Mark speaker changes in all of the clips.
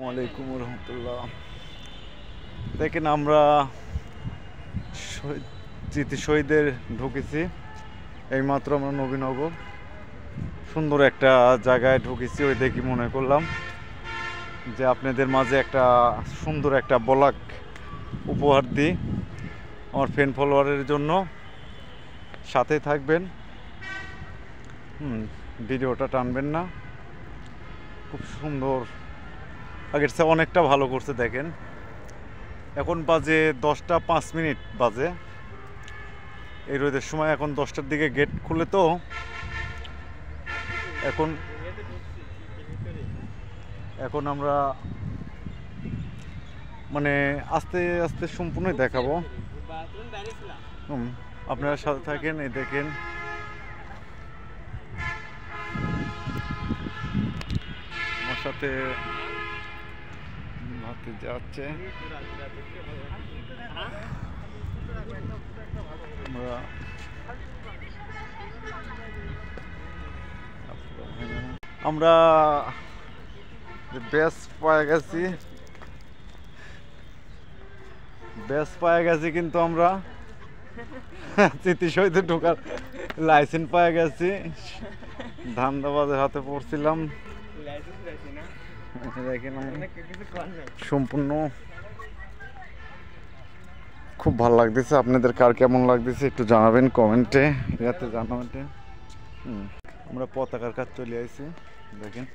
Speaker 1: ওয়ালাইকুম রহমতুল্লাহ। দেখেন আমরা স্মৃতি শহীদের ঢুকেছি এইমাত্র। আমরা নবীনগর সুন্দর একটা জায়গায় ঢুকেছি, ওই দেখি মনে করলাম যে আপনাদের মাঝে একটা সুন্দর একটা ব্লগ উপহার দিই আমার ফ্রেন্ড ফলোয়ারের জন্য। সাথে থাকবেন, ভিডিওটা টানবেন না। খুব সুন্দর, আগের চেয়ে অনেকটা ভালো করছে। দেখেন এখন বাজে 10টা 5 মিনিট বাজে এই রোদের সময়। এখন 10টার দিকে গেট খুলে, তো এখন আমরা মানে আস্তে আস্তে সম্পূর্ণই দেখাবো। আপনারা সাথে থাকেন। এই দেখেন আমার সাথে হাতে যাচ্ছে। আমরা বেশ পায়ে গেছি, কিন্তু আমরা স্মৃতি শহীদে ঢোকার লাইসেন্স পায়ে গেছি। ধান্দাবাজের হাতে পড়ছিলাম। দেখেন সম্পূর্ণ খুব ভালো লাগতেছে। আপনাদের কার কেমন লাগতেছে একটু জানাবেন কমেন্টে, জানাবেন। আমরা পতাকার কাজ চলে আসছি। দেখেন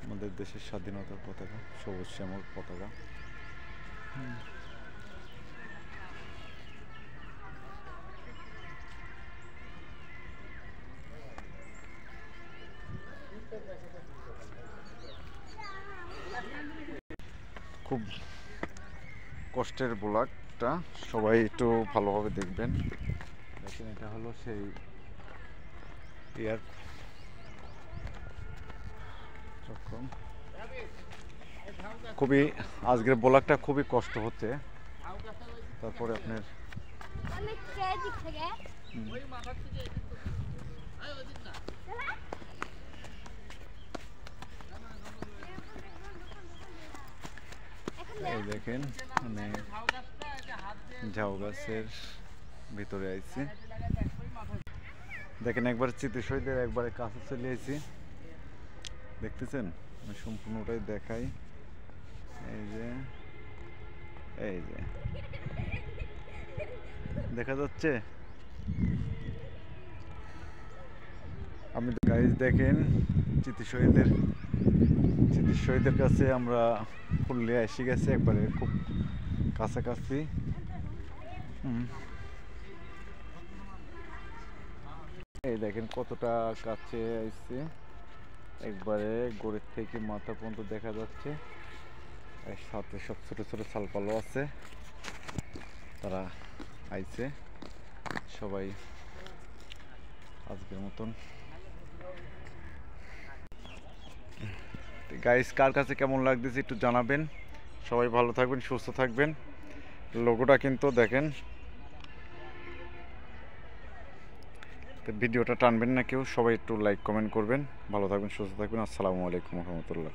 Speaker 1: আমাদের দেশের স্বাধীনতার পতাকা, সবুজ শ্যামল পতাকা। খুব কষ্টের ব্লগটা, সবাই একটু ভালোভাবে দেখবেন। দেখেন এটা হলো সেই খুবই আজকের ব্লগটা খুবই কষ্ট হচ্ছে। তারপরে আপনার এই দেখেন মানে ঝাউ গাছের ভিতরে আইছি। দেখেন একবার স্মৃতি শহীদের একবারে কাছে চলে আইছি। দেখতেছেন আমি সম্পূর্ণটাই দেখাই। এই যে দেখা যাচ্ছে। আমি গাইজ দেখেন স্মৃতি শহীদের কাছে আমরা ফুললে এসে গেছে, একবারে খুব কাছাকাছি। এই দেখেন কতটা কাছে আসছে, একবারে গোড়ের থেকে মাথা পর্যন্ত দেখা যাচ্ছে। এর সাথে সব ছোট ছোট ছালপালো আছে, তারা আইছে। সবাই আজকের মতন গাইস, কার কাছে কেমন লাগতেছে একটু জানাবেন। সবাই ভালো থাকবেন, সুস্থ থাকবেন। লোগোটা কিন্তু দেখেন, ভিডিওটা টানবেন না কেউ। সবাই একটু লাইক কমেন্ট করবেন। ভালো থাকবেন, সুস্থ থাকবেন। আসসালামু আলাইকুম রহমতুল্লাহ।